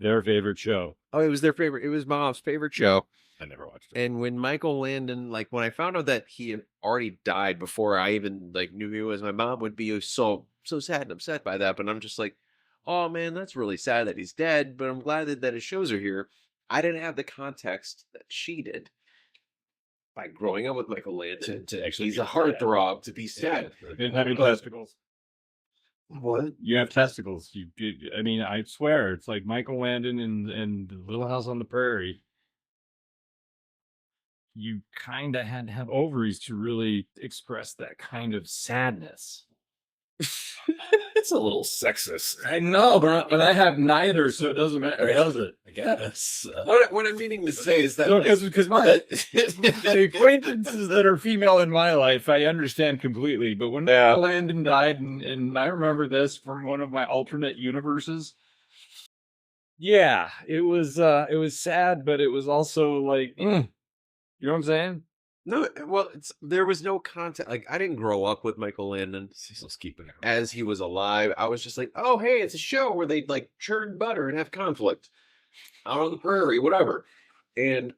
their favorite show. Oh, it was their favorite. It was mom's favorite show. I never watched it. And when Michael Landon, like when I found out that he had already died before I even like knew who he was, my mom would be so sad and upset by that. But I'm just like, oh man, that's really sad that he's dead, but I'm glad that his shows are here. I didn't have the context that she did by growing up with Michael Landon. To actually, he's a heartthrob to be sad. Didn't have any testicles. What? You have testicles. I mean, I swear, it's like Michael Landon and the Little House on the Prairie. You kind of had to have ovaries to really express that kind of sadness. It's a little sexist. I know, but I have neither, so it doesn't matter, does it? I guess. What I'm meaning to say is that Because the acquaintances that are female in my life, I understand completely. But when Landon died, and I remember this from one of my alternate universes. Yeah, it was sad, but it was also like, you know what I'm saying? No, well, there was no content. Like, I didn't grow up with Michael Landon as he was alive. I was just like, oh, hey, it's a show where they like churn butter and have conflict out on the prairie, whatever. And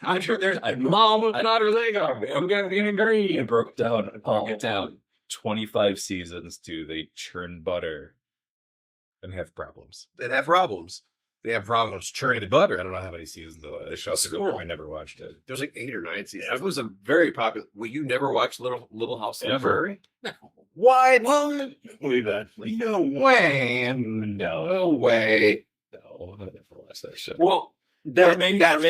I'm sure there's mom not her leg off. I'm gonna agree. It broke down. I'll get down. 25 seasons do they churn butter and have problems. they have problems. They have problems churning the butter. I don't know how many seasons though. The show's cool. I never watched it. There's like 8 or 9 seasons. It was a very popular. Well, you never watched Little House on the Prairie? No. What? Believe that. No way. No way. No, I never watched that show. Well, that's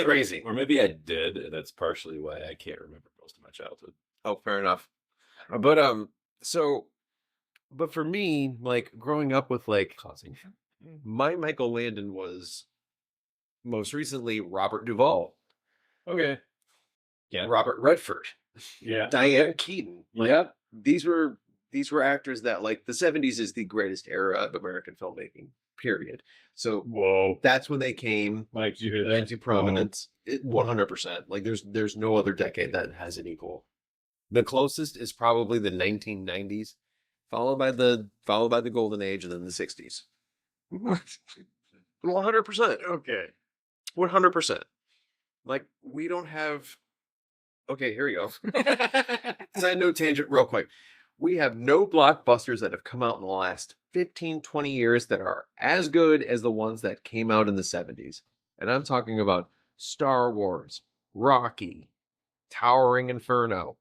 crazy. Or maybe I did, and that's partially why I can't remember most of my childhood. Oh, fair enough. But but for me, like growing up with like my Michael Landon was most recently Robert Duvall. Okay. Yeah. Robert Redford. Yeah. Diane Keaton. Like, these were actors that like the 70s is the greatest era of American filmmaking, period. So that's when they came into prominence. 100%. Like there's no other decade that has an equal. The closest is probably the 1990s, followed by the golden age, and then the 60s. 100%. Okay. 100%. Like we don't have. Okay, here we go. Side note tangent, real quick. We have no blockbusters that have come out in the last 15, 20 years that are as good as the ones that came out in the 70s. And I'm talking about Star Wars, Rocky, Towering Inferno.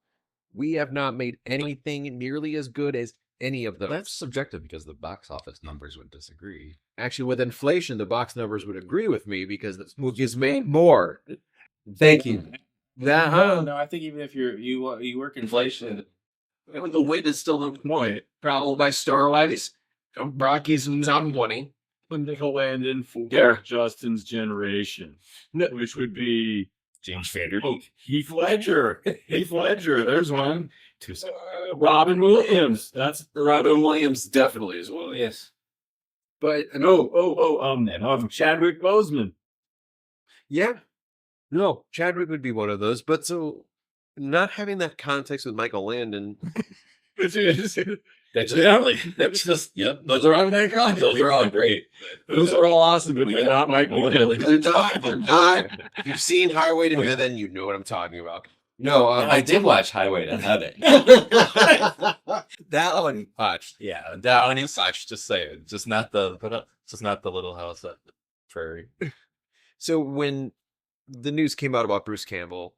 We have not made anything nearly as good as any of those. That's subjective because the box office numbers would disagree. Actually, with inflation, the box numbers would agree with me because this movie is made more. Thank you. No, I think even if you work inflation, the weight is still on point. Followed by Starlight, Rockies and on 20. Michael Landon for Justin's generation, which would be James Vanderbeek, Heath Ledger. Heath Ledger, there's one. Robin Williams. That's Robin Williams definitely as well. Yes. But Chadwick Boseman. Yeah. No, Chadwick would be one of those. But so not having that context with Michael Landon. That's just those are on that context. Those are all great. Those are all awesome, but they're not Michael Landon. They're not. If you've seen Highway to Heaven, you know what I'm talking about. No, I did watch Highway to Heaven. That one watched. Yeah, that one you watched. Just say it. Just not the Little House at the Prairie. So when the news came out about Bruce Campbell,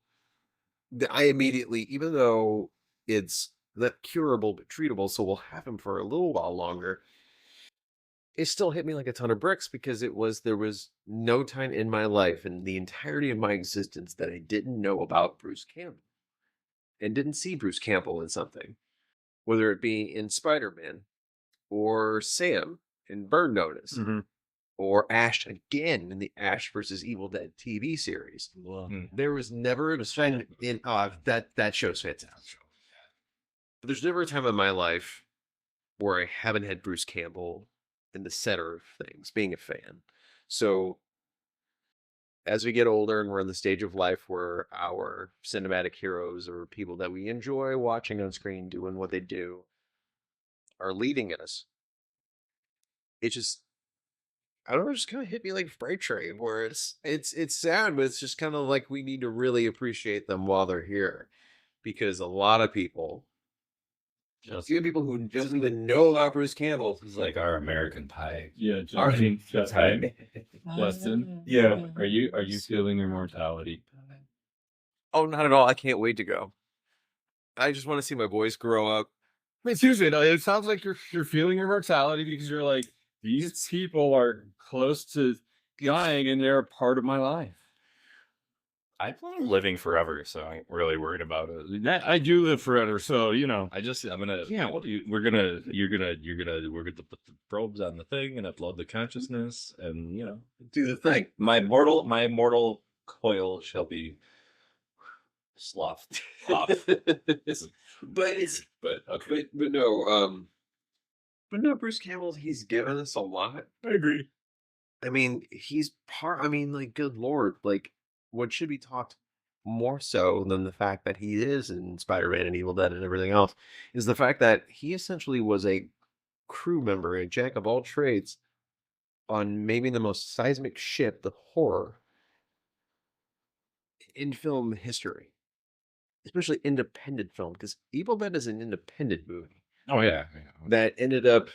I immediately, even though it's not curable but treatable, so we'll have him for a little while longer, it still hit me like a ton of bricks because there was no time in my life and the entirety of my existence that I didn't know about Bruce Campbell and didn't see Bruce Campbell in something, whether it be in Spider-Man or Sam in Burn Notice or Ash again in the Ash versus Evil Dead TV series. There was never a time in that show's fantastic. But there's never a time in my life where I haven't had Bruce Campbell in the center of things, being a fan. So as we get older and we're in the stage of life where our cinematic heroes or people that we enjoy watching on screen doing what they do are leaving us, it just, I don't know, just kind of hit me like a freight train where it's sad, but it's just kind of like we need to really appreciate them while they're here. Because a lot of people, even people who doesn't even know about Bruce Campbell, It's like our American Pie. Yeah, Justin. Yeah. Are you feeling immortality? Oh, not at all. I can't wait to go. I just want to see my boys grow up, I mean, seriously, no, it sounds like you're feeling your mortality because you're like, these people are close to dying and they're a part of my life. I plan on living forever, so I ain't really worried about it. I do live forever, so I'm gonna. Yeah. We're gonna put the probes on the thing and upload the consciousness, and Do the thing. my mortal coil shall be sloughed off. But no, Bruce Campbell, he's given us a lot. I agree. I mean, like, good Lord, like, what should be talked more so than the fact that he is in Spider-Man and Evil Dead and everything else is the fact that he essentially was a crew member, a jack of all trades on maybe the most seismic ship, the Horror, in film history, especially independent film, because Evil Dead is an independent movie. Oh yeah. That ended up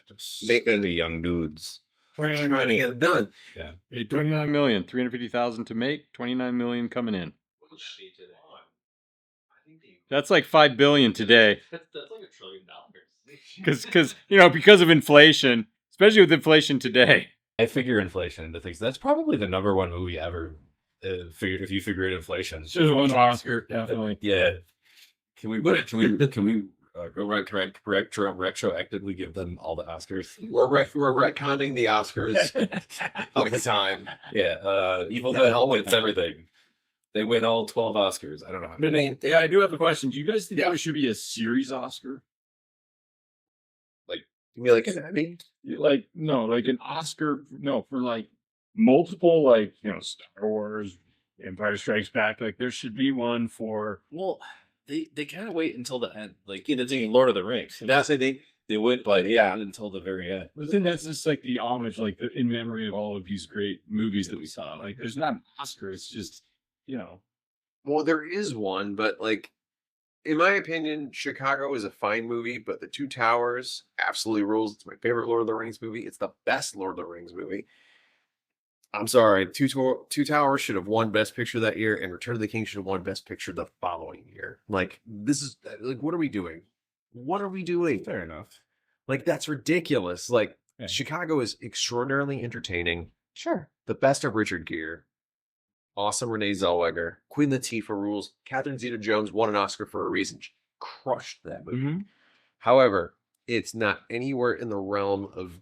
making the young dudes trying to get it done. Yeah. 29 million, 350,000 to make, 29 million coming in. That's like 5 billion today. That's like $1 trillion. Because of inflation, especially with inflation today. I figure inflation into things. That's probably the #1 movie ever. Figured if you figure in inflation, Just one Oscar, definitely. Yeah. Can we go retroactively give them all the Oscars? We're retconning the Oscars of the time. Yeah. Evil Dead wins everything. They win all 12 Oscars. I don't know. But I do have a question. Do you guys think there should be a series Oscar? You mean like an Emmy? Like an Oscar? No, for like multiple, like Star Wars, Empire Strikes Back. Like there should be one for. Well, they kind of wait until the end, like in Lord of the Rings. That's they went, but until the very end. But then that's just like the homage, like in memory of all of these great movies that we saw. Like there's not an Oscar. It's just Well, there is one, but like, in my opinion, Chicago is a fine movie, but The Two Towers absolutely rules. It's my favorite Lord of the Rings movie. It's the best Lord of the Rings movie. I'm sorry, Two Towers should have won Best Picture that year, and Return of the King should have won Best Picture the following year. Like, this is like, what are we doing? What are we doing? Fair enough. Like, that's ridiculous. Like, Chicago is extraordinarily entertaining. Sure, the best of Richard Gere. Awesome Renee Zellweger. Queen Latifah rules. Catherine Zeta-Jones won an Oscar for a reason. She crushed that movie. Mm-hmm. However, it's not anywhere in the realm of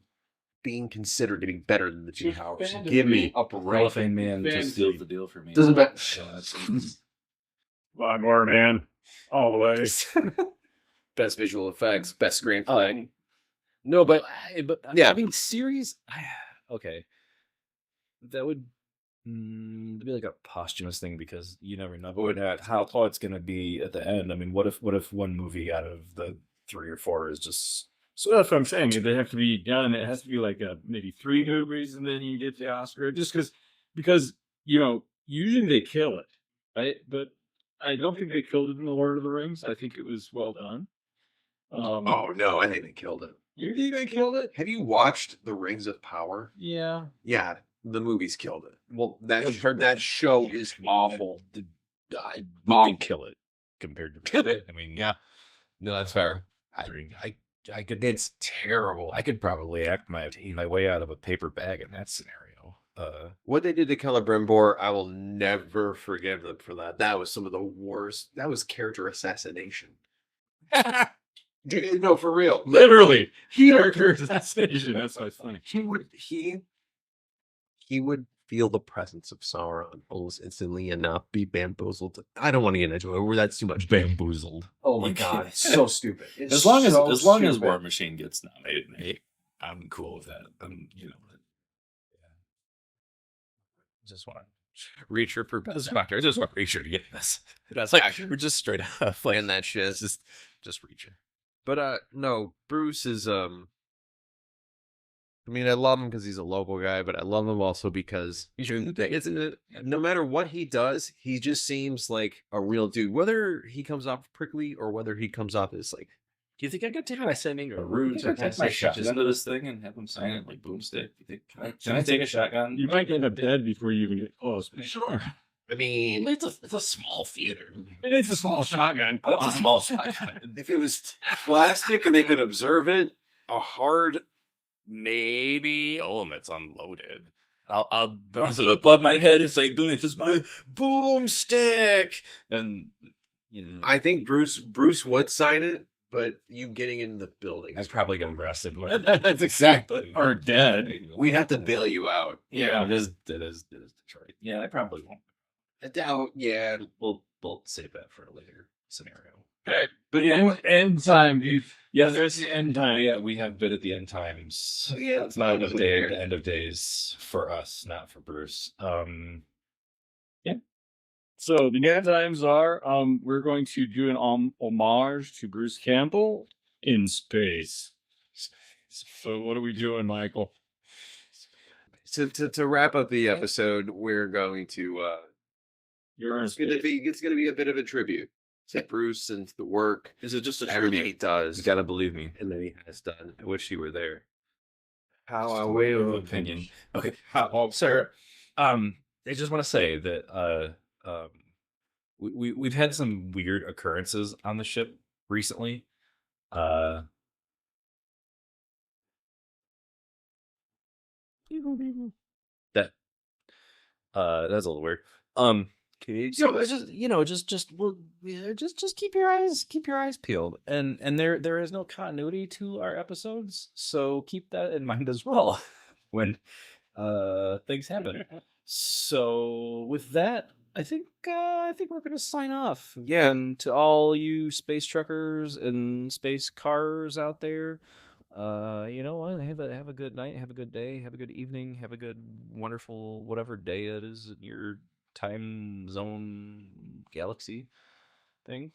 being considered to be better than The Two Towers. Give me up right. Hall of Fame man just seals the deal for me. Doesn't matter. Five more, man. All the way. Best visual effects, best screenplay. No, but yeah. I mean, series. Okay, that would be like a posthumous thing because you never know how it's going to be at the end. I mean, what if one movie out of the 3 or 4 is just. So that's what I'm saying. They have to be done. It has to be like maybe 3 movies, and then you get the Oscar. Just because usually they kill it, right? But I don't think they killed it in The Lord of the Rings. I think it was well done. Oh no, I think they killed it. You think they killed it? Have you watched The Rings of Power? Yeah. Yeah, the movies killed it. Well, that show is awful. I didn't kill it compared to it. I mean, yeah, no, that's fair. I could. It's terrible. I could probably act my way out of a paper bag in that scenario. What they did to Celebrimbor, I will never forgive them for that. That was some of the worst. That was character assassination. Dude, no, for real. Literally, character assassination. That's why it's funny. He would feel the presence of Sauron almost instantly and not be bamboozled. I don't want to get into it. That's too much. Bamboozled. Oh my god, it's so stupid. It's as long so as stupid. War Machine gets nominated, hey, I'm cool with that. Just want Reacher for best actor. I just want Reacher to get this. That's like we're just straight up playing that shit. It's just Reacher. But no, Bruce is I mean, I love him because he's a local guy, but I love him also because no matter what he does, he just seems like a real dude. Whether he comes off prickly or whether he comes off as like, do you think I got to my sending or rude? Can I take my shotgun to this thing and have him sign it like boomstick? You think, can I take a shotgun? You might end up dead before you even get close. But sure. I mean, It's a small theater. It's a small shotgun. It's a small shotgun. if it was plastic and they could observe it, a hard maybe. Oh, it's unloaded. I'll bounce it above my head and say, "This is my boomstick." And I think Bruce would sign it, but you getting in the building, I'd probably get arrested. That's exactly. Or dead. we'd have to bail you out. Yeah, it is Detroit. Yeah, I probably won't. I doubt. Yeah, We'll save that for a later scenario. Okay. But yeah, end time, dude. Yeah, there's the end time. Yeah, we have been at the end times. yeah. It's not the end of days for us, not for Bruce. So the end times are we're going to do an homage to Bruce Campbell in space. So what are we doing, Michael? To wrap up the episode, we're going to it's gonna be a bit of a tribute to Bruce and the work. Is it just a everything tribute? he does, You gotta believe me. and that he has done. I wish you were there. How I will Opinion. Okay. Sir, I just want to say that we've had some weird occurrences on the ship recently. That that's a little weird. Can you Just keep your eyes peeled, and there is no continuity to our episodes, so keep that in mind as well when things happen. So with that, I think we're gonna sign off again to all you space truckers and space cars out there. You know what? Have a good night, have a good day, have a good evening, have a good wonderful whatever day it is in your time zone galaxy thing.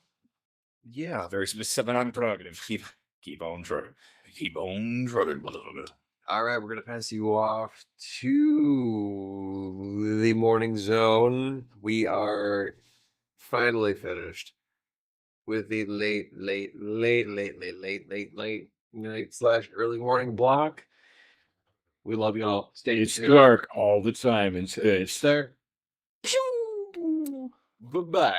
Yeah. Very specific on prerogative. Keep on trucking. Keep on trucking. All right, we're gonna pass you off to the morning zone. We are finally finished with the late night / early morning block. We love y'all. Stay It's tuned. dark all the time in space. There. Bye bye.